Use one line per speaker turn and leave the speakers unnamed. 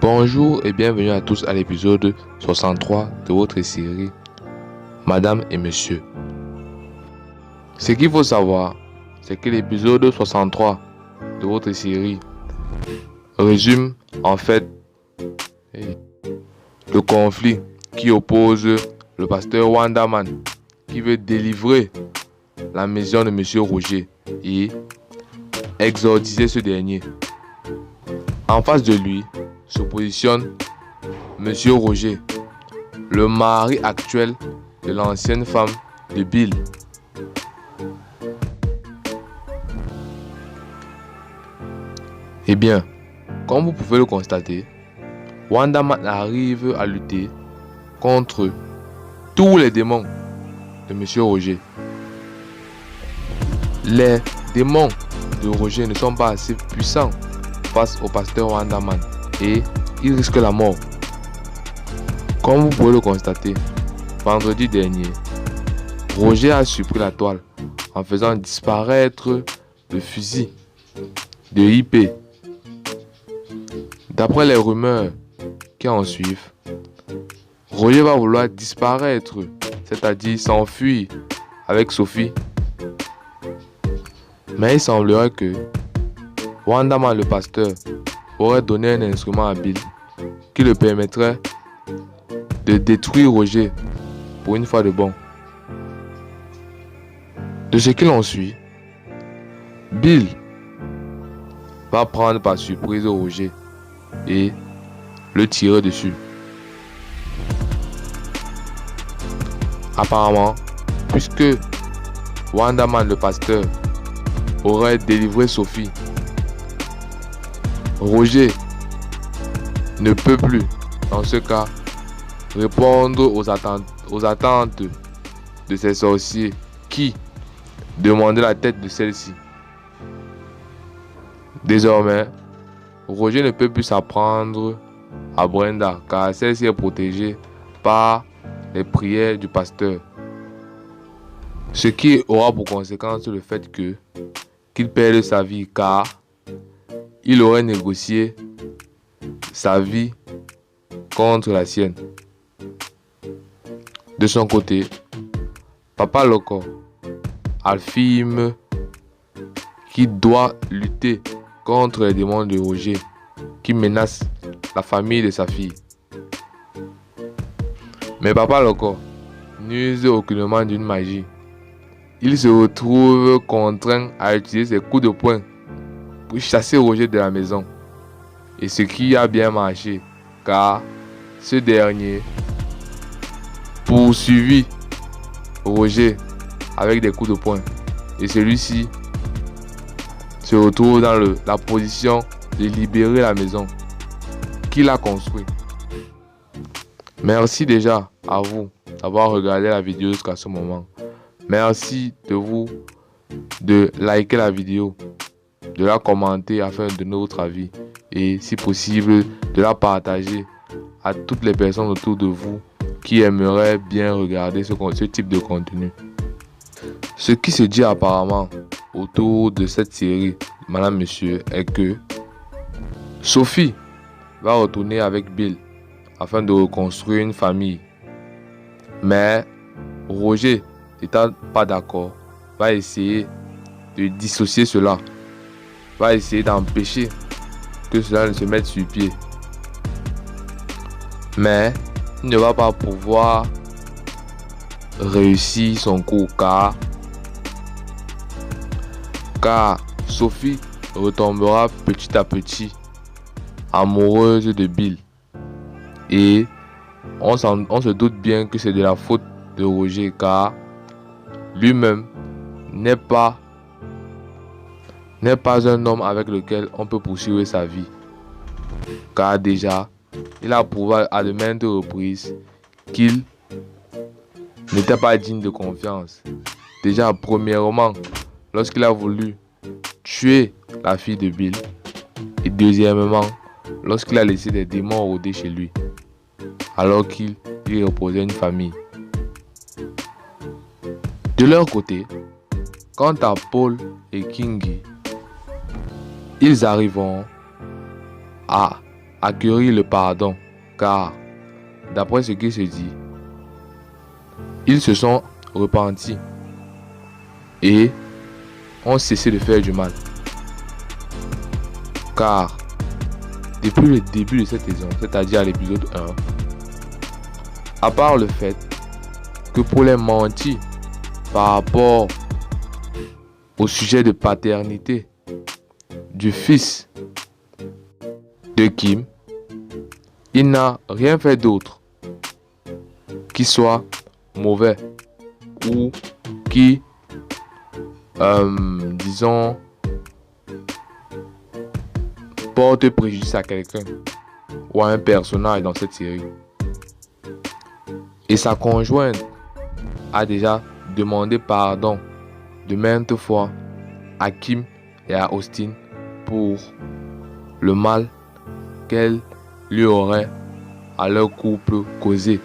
Bonjour et bienvenue à tous à l'épisode 63 de votre série Madame et Monsieur. Ce qu'il faut savoir, c'est que l'épisode 63 de votre série résume en fait le conflit qui oppose le pasteur Wandaman qui veut délivrer la maison de Monsieur Roger et exorciser ce dernier. En face de lui se positionne Monsieur Roger, le mari actuel de l'ancienne femme de Bill. Eh bien, comme vous pouvez le constater, Wandaman arrive à lutter contre tous les démons de Monsieur Roger. Les démons de Roger ne sont pas assez puissants face au pasteur Wandaman et il risque la mort. Comme vous pouvez le constater, vendredi dernier, Roger a surpris la toile en faisant disparaître le fusil de IP. D'après les rumeurs qui en suivent, Roger va vouloir disparaître, c'est-à-dire s'enfuir avec Sophie. Mais il semblerait que Wandaman le pasteur aurait donné un instrument à Bill qui le permettrait de détruire Roger pour une fois de bon. De ce qu'il en suit, Bill va prendre par surprise Roger et le tirer dessus. Apparemment, puisque Wandaman le pasteur aurait délivré Sophie, Roger ne peut plus, dans ce cas, répondre aux attentes de ces sorciers qui demandaient la tête de celle-ci. Désormais, Roger ne peut plus s'apprendre à Brenda car celle-ci est protégée par les prières du pasteur. Ce qui aura pour conséquence le fait qu'il perde sa vie car il aurait négocié sa vie contre la sienne. De son côté, Papa Loco affirme qu'il doit lutter contre les démons de Roger qui menacent la famille de sa fille. Mais Papa Loco n'use aucunement d'une magie. Il se retrouve contraint à utiliser ses coups de poing pour chasser Roger de la maison. Et ce qui a bien marché, car ce dernier poursuivit Roger avec des coups de poing. Et celui-ci se retrouve dans la position de libérer la maison qu'il a construite. Merci déjà à vous d'avoir regardé la vidéo jusqu'à ce moment. Merci de liker la vidéo, de la commenter afin de donner votre avis et si possible de la partager à toutes les personnes autour de vous qui aimeraient bien regarder ce type de contenu. Ce qui se dit apparemment autour de cette série Madame Monsieur est que Sophie va retourner avec Bill afin de reconstruire une famille. Mais Roger, n'étant pas d'accord, va essayer de dissocier cela, va essayer d'empêcher que cela ne se mette sur pied. Mais il ne va pas pouvoir réussir son coup car Sophie retombera petit à petit amoureuse de Bill. Et on se doute bien que c'est de la faute de Roger car lui-même n'est pas un homme avec lequel on peut poursuivre sa vie. Car déjà, il a prouvé à de maintes reprises qu'il n'était pas digne de confiance. Déjà, premièrement, lorsqu'il a voulu tuer la fille de Bill. Et deuxièmement, lorsqu'il a laissé des démons rôder chez lui, alors qu'il reposait une famille. De leur côté, quant à Paul et Kingi, ils arriveront à acquérir le pardon, car d'après ce qu'il se dit, ils se sont repentis et ont cessé de faire du mal. Car depuis le début de cette saison, c'est-à-dire à l'épisode 1, à part le fait que Paul ait menti par rapport au sujet de paternité du fils de Kim, il n'a rien fait d'autre qui soit mauvais ou qui, disons, porte préjudice à quelqu'un ou à un personnage dans cette série. Et sa conjointe a déjà demandé pardon de maintes fois à Kim et à Austin pour le mal qu'elle lui aurait à leur couple causé